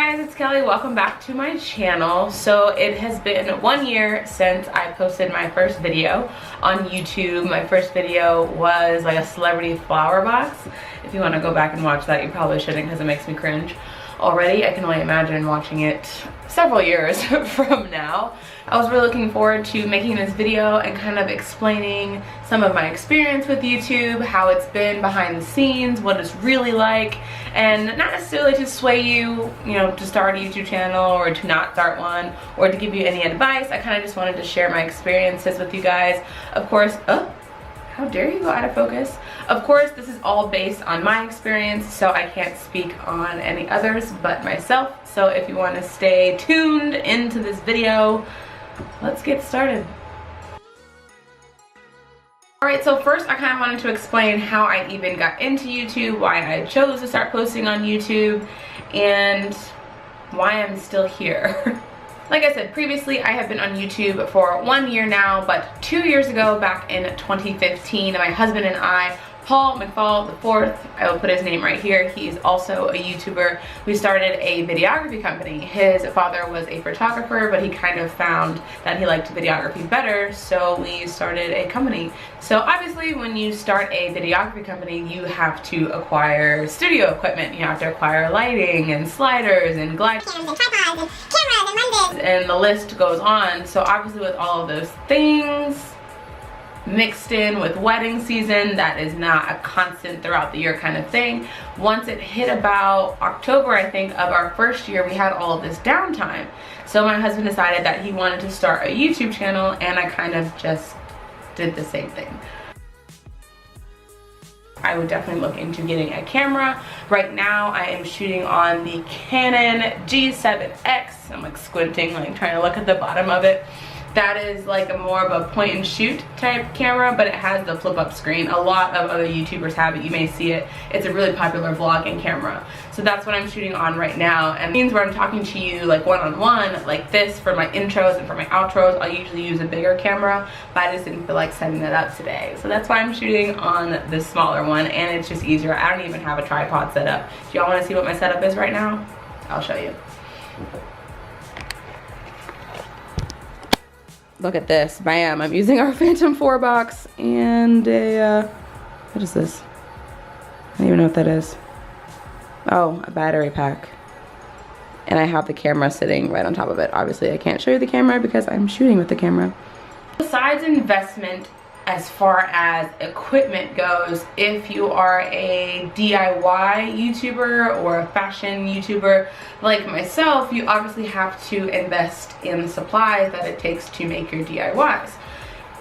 guys, it's Kelly. Welcome back to my channel. So it has been 1 year since I posted my first video on YouTube. My first video was like a celebrity flower box. If you want to go back and watch that, you probably shouldn't because it makes me cringe already. I can only imagine watching it several years from now. I was really looking forward to making this video and kind of explaining some of my experience with YouTube, how it's been behind the scenes, what it's really like, and not necessarily to sway you, to start a YouTube channel or to not start one or to give you any advice. I kind of just wanted to share my experiences with you guys. Of course, how dare you go out of focus? Of course, this is all based on my experience, so I can't speak on any others but myself. So if you want to stay tuned into this video, let's get started. Alright, so first I kind of wanted to explain how I even got into YouTube, why I chose to start posting on YouTube, and why I'm still here. Like I said previously, I have been on YouTube for 1 year now, but 2 years ago, back in 2015, my husband and I, k.mcfall IV, I will put his name right here, he's also a YouTuber, we started a videography company. His father was a photographer, but he kind of found that he liked videography better, so we started a company. So obviously when you start a videography company, you have to acquire studio equipment. You have to acquire lighting and sliders and glide cams and tripods and cameras and lenses, and the list goes on. So obviously with all of those things mixed in with wedding season, that is not a constant throughout the year kind of thing. Once it hit about October, I think, of our first year, we had all of this downtime. So my husband decided that he wanted to start a YouTube channel, and I kind of just did the same thing. I would definitely look into getting a camera. Right now I am shooting on the Canon G7X. I'm like squinting, like trying to look at the bottom of it. That is like a more of a point and shoot type camera, but it has the flip up screen. A lot of other YouTubers have it, you may see it. It's a really popular vlogging camera. So that's what I'm shooting on right now, and it means where I'm talking to you like one-on-one like this for my intros and for my outros. I'll usually use a bigger camera, but I just didn't feel like setting that up today. So that's why I'm shooting on this smaller one, and it's just easier. I don't even have a tripod set up. Do y'all want to see what my setup is right now? I'll show you. Look at this, bam. I'm using our Phantom 4 box and a, what is this? I don't even know what that is. Oh, a battery pack. And I have the camera sitting right on top of it. Obviously I can't show you the camera because I'm shooting with the camera. Besides investment, as far as equipment goes, if you are a DIY YouTuber or a fashion YouTuber like myself, you obviously have to invest in the supplies that it takes to make your DIYs.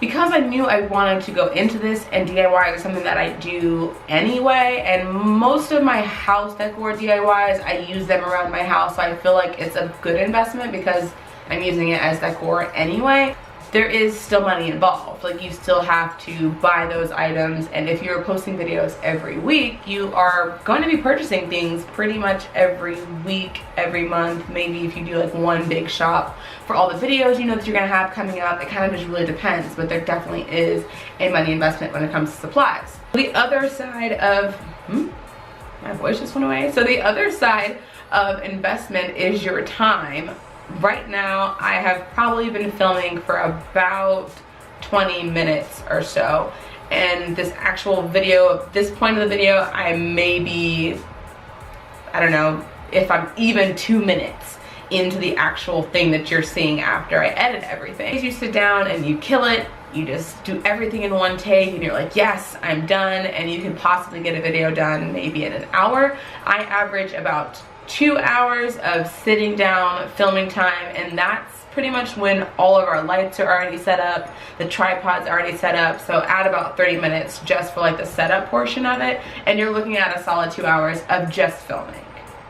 Because I knew I wanted to go into this, and DIY is something that I do anyway, and most of my house decor DIYs, I use them around my house, so I feel like it's a good investment because I'm using it as decor anyway. There is still money involved. Like, you still have to buy those items, and if you're posting videos every week, you are going to be purchasing things pretty much every week, every month. Maybe if you do like one big shop for all the videos that you're gonna have coming up, it kind of just really depends, but there definitely is a money investment when it comes to supplies. The other side of, my voice just went away. So the other side of investment is your time. Right now I have probably been filming for about 20 minutes or so, and this actual video, at this point of the video, I may be, I don't know if I'm even 2 minutes into the actual thing that you're seeing after I edit everything. You sit down and you kill it, you just do everything in one take, and you're like, yes, I'm done, and you can possibly get a video done maybe in an hour. I average about 2 hours of sitting down filming time, and that's pretty much when all of our lights are already set up, the tripod's already set up. So add about 30 minutes just for like the setup portion of it, and you're looking at a solid 2 hours of just filming.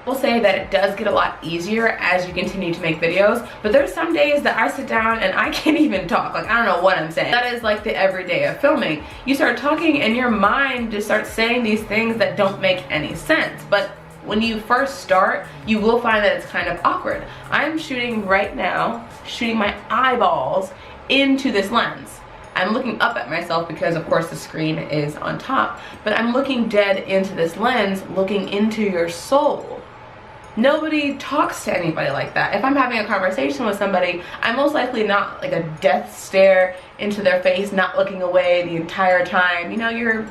I will say that it does get a lot easier as you continue to make videos, but there's some days that I sit down and I can't even talk. Like, I don't know what I'm saying. That is like the everyday of filming. You start talking and your mind just starts saying these things that don't make any sense. But when you first start, you will find that it's kind of awkward. I'm shooting right now, shooting my eyeballs into this lens. I'm looking up at myself because of course the screen is on top, but I'm looking dead into this lens, looking into your soul. Nobody talks to anybody like that. If I'm having a conversation with somebody, I'm most likely not like a death stare into their face, not looking away the entire time. You know, you're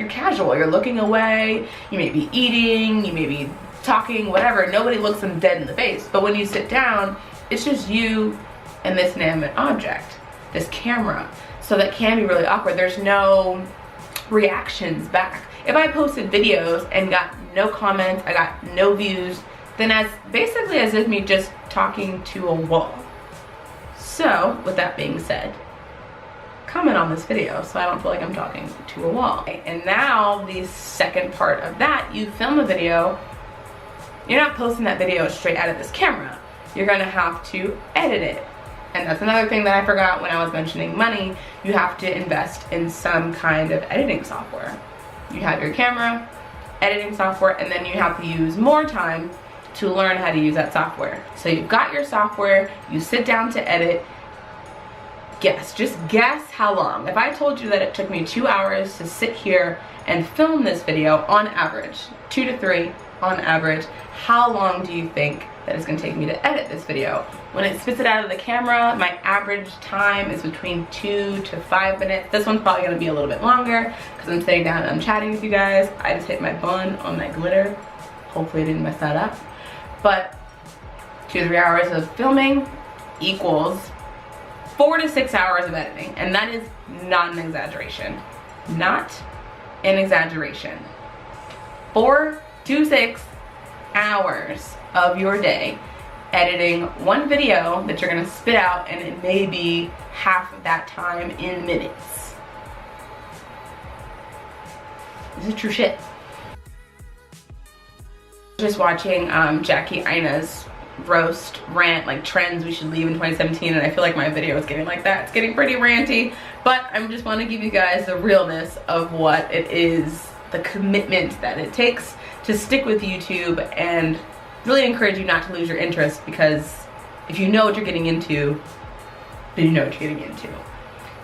casual, you're looking away, you may be eating, you may be talking, whatever. Nobody looks them dead in the face. But when you sit down, it's just you and this inanimate object, this camera. So that can be really awkward. There's no reactions back. If I posted videos and got no comments, I got no views, then that's basically as if me just talking to a wall. So, with that being said, comment on this video so I don't feel like I'm talking to a wall. And now, the second part of that, you film a video, you're not posting that video straight out of this camera. You're gonna have to edit it. And that's another thing that I forgot when I was mentioning money. You have to invest in some kind of editing software. You have your camera, editing software, and then you have to use more time to learn how to use that software. So you've got your software, you sit down to edit. Just guess how long. If I told you that it took me 2 hours to sit here and film this video on average, 2 to 3 on average, how long do you think that it's gonna take me to edit this video? When it spits it out of the camera, my average time is between 2 to 5 minutes. This one's probably gonna be a little bit longer because I'm sitting down and I'm chatting with you guys. I just hit my bun on my glitter. Hopefully I didn't mess that up. But 2 to 3 hours of filming equals 4 to 6 hours of editing. And that is not an exaggeration. Not an exaggeration. 4 to 6 hours of your day editing one video that you're gonna spit out, and it may be half of that time in minutes. This is true shit. Just watching Jackie Aina's roast rant, like trends we should leave in 2017, and I feel like my video is getting like that. It's getting pretty ranty, but I just want to give you guys the realness of what it is, the commitment that it takes to stick with YouTube, and really encourage you not to lose your interest, because if you know what you're getting into, then you know what you're getting into.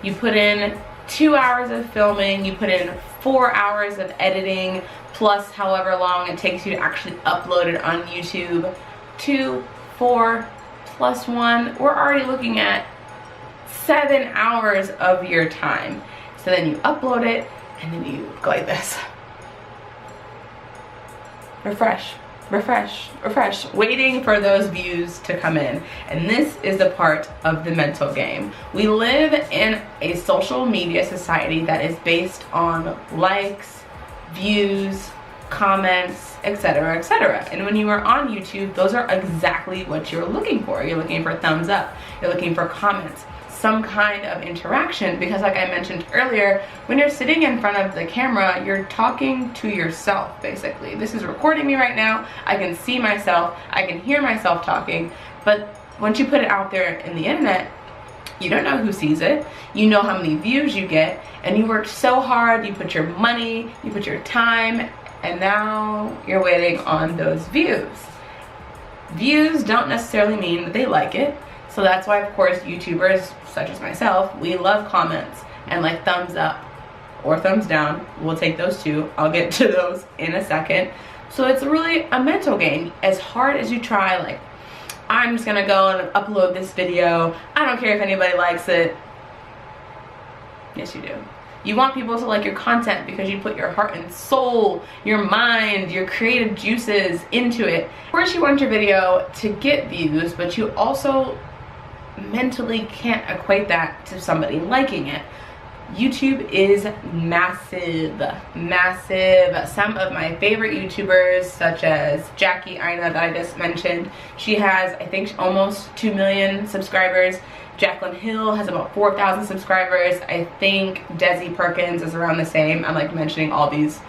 You put in 2 hours of filming, you put in 4 hours of editing, plus however long it takes you to actually upload it on YouTube. 2, 4, plus 1, we're already looking at 7 hours of your time. So then you upload it, and then you go like this. Refresh, refresh, refresh, waiting for those views to come in. And this is the part of the mental game. We live in a social media society that is based on likes, views, comments, etc., etc. And when you are on YouTube, those are exactly what you're looking for. You're looking for thumbs up, you're looking for comments, some kind of interaction, because like I mentioned earlier, when you're sitting in front of the camera, you're talking to yourself, basically. This is recording me right now, I can see myself, I can hear myself talking, but once you put it out there in the internet, you don't know who sees it, you know how many views you get, and you worked so hard, you put your money, you put your time, and now you're waiting on those views. Views don't necessarily mean that they like it, so that's why, of course, YouTubers such as myself, we love comments and like thumbs up or thumbs down. We'll take those too. I'll get to those in a second. So it's really a mental game. As hard as you try, like, I'm just gonna go and upload this video, I don't care if anybody likes it. Yes, you do. You want people to like your content because you put your heart and soul, your mind, your creative juices into it. Of course, you want your video to get views, but you also mentally can't equate that to somebody liking it. YouTube is massive, massive. Some of my favorite YouTubers, such as Jackie Aina that I just mentioned, she has, I think, almost 2 million subscribers. Jaclyn Hill has about 4,000 subscribers. I think Desi Perkins is around the same. I'm like mentioning all these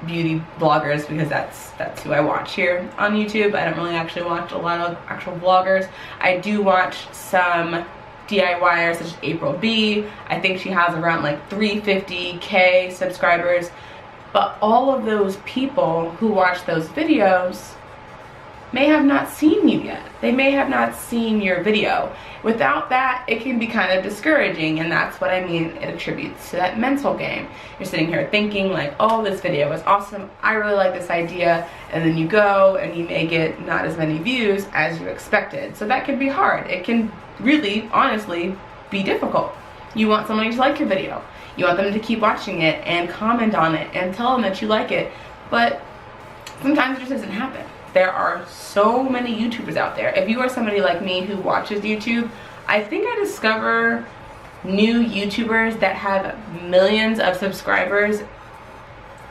beauty bloggers because that's who I watch here on YouTube. I don't really actually watch a lot of actual vloggers. I do watch some DIYers such as April B. I think she has around like 350K subscribers. But all of those people who watch those videos may have not seen you yet. They may have not seen your video. Without that, it can be kind of discouraging, and that's what I mean it attributes to that mental game. You're sitting here thinking like, oh, this video is awesome, I really like this idea, and then you go and you may get not as many views as you expected. So that can be hard. It can really, honestly, be difficult. You want somebody to like your video. You want them to keep watching it and comment on it and tell them that you like it, but sometimes it just doesn't happen. There are so many YouTubers out there. If you are somebody like me who watches YouTube, I think I discover new YouTubers that have millions of subscribers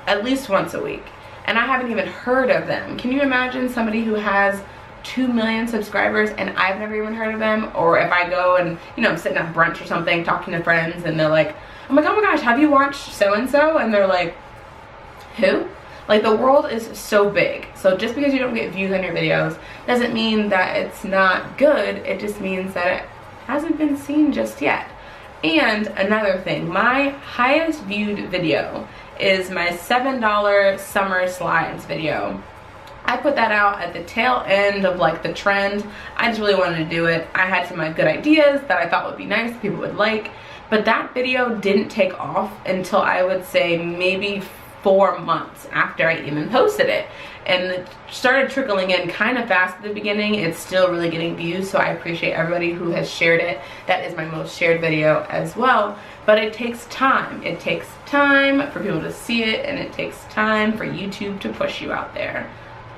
at least once a week. And I haven't even heard of them. Can you imagine somebody who has 2 million subscribers and I've never even heard of them? Or if I go and, you know, I'm sitting at brunch or something talking to friends and they're like, I'm like, oh my gosh, have you watched so-and-so? And they're like, who? Like, the world is so big. So just because you don't get views on your videos doesn't mean that it's not good. It just means that it hasn't been seen just yet. And another thing, my highest viewed video is my $7 summer slides video. I put that out at the tail end of like the trend. I just really wanted to do it. I had some good ideas that I thought would be nice, people would like. But that video didn't take off until I would say maybe 4 months after I even posted it, and it started trickling in kind of fast at the beginning. It's still really getting views, so I appreciate everybody who has shared it. That is my most shared video as well, but it takes time. It takes time for people to see it, and it takes time for YouTube to push you out there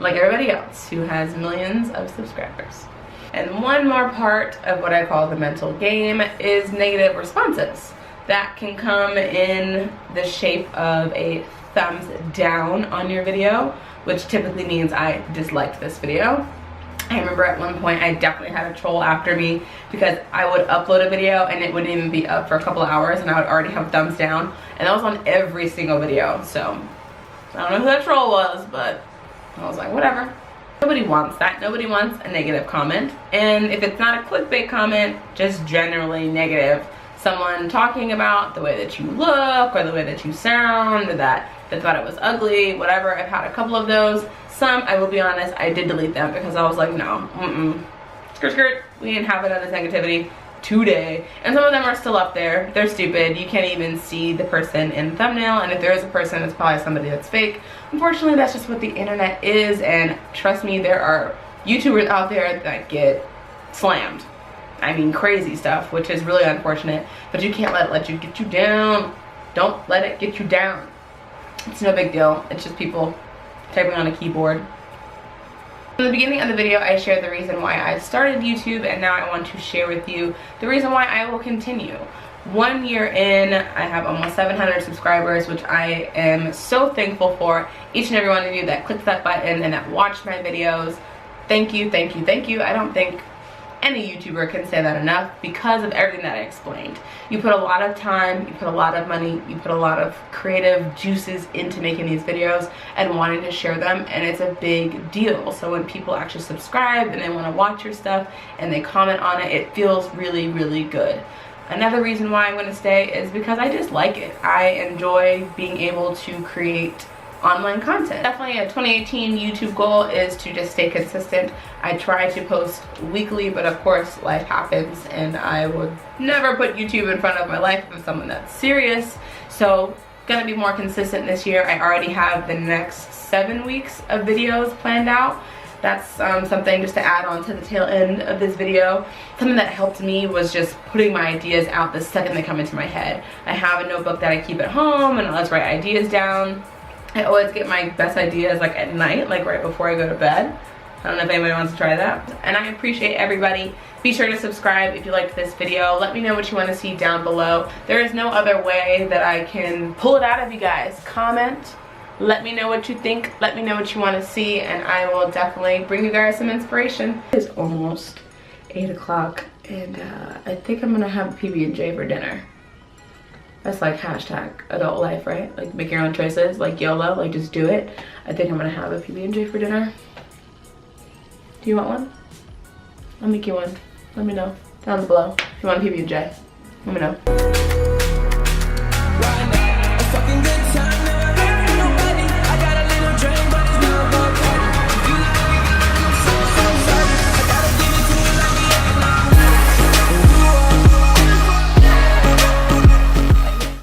like everybody else who has millions of subscribers. And one more part of what I call the mental game is negative responses. That can come in the shape of a thumbs down on your video, which typically means I disliked this video. I remember at one point I definitely had a troll after me because I would upload a video and it wouldn't even be up for a couple of hours and I would already have thumbs down, and that was on every single video. So I don't know who that troll was, but I was like, whatever. Nobody wants that. Nobody wants a negative comment, and if it's not a clickbait comment, just generally negative. Someone talking about the way that you look or the way that you sound, or that they thought it was ugly, whatever. I've had a couple of those. Some, I will be honest, I did delete them because I was like, no, skirt skirt, we ain't having this negativity today. And some of them are still up there. They're stupid. You can't even see the person in the thumbnail, and if there is a person, it's probably somebody that's fake. Unfortunately, that's just what the internet is, and trust me, there are YouTubers out there that get slammed. I mean, crazy stuff, which is really unfortunate, but you can't let it get you down. Don't let it get you down. It's no big deal. It's just people typing on a keyboard. In the beginning of the video, I shared the reason why I started YouTube, and now I want to share with you the reason why I will continue. 1 year in, I have almost 700 subscribers, which I am so thankful for. Each and every one of you that clicked that button and that watched my videos. Thank you, thank you, thank you. I don't think any YouTuber can say that enough because of everything that I explained. You put a lot of time, you put a lot of money, you put a lot of creative juices into making these videos and wanting to share them, and it's a big deal. So when people actually subscribe and they want to watch your stuff and they comment on it, it feels really, really good. Another reason why I'm going to stay is because I just like it. I enjoy being able to create online content. Definitely a 2018 YouTube goal is to just stay consistent. I try to post weekly, but of course life happens, and I would never put YouTube in front of my life if it's someone that's serious. So gonna be more consistent this year. I already have the next 7 weeks of videos planned out. That's something just to add on to the tail end of this video. Something that helped me was just putting my ideas out the second they come into my head. I have a notebook that I keep at home, and I just write ideas down. I always get my best ideas like at night, like right before I go to bed. I don't know if anybody wants to try that. And I appreciate everybody. Be sure to subscribe if you liked this video. Let me know what you want to see down below. There is no other way that I can pull it out of you guys. Comment. Let me know what you think. Let me know what you want to see, and I will definitely bring you guys some inspiration. It's almost 8 o'clock, and I think I'm gonna have a PB&J for dinner. That's like hashtag adult life, right? Like make your own choices, like YOLO, like just do it. I think I'm gonna have a PB&J for dinner. Do you want one? I'll make you one. Let me know down below if you want a PB&J. Let me know.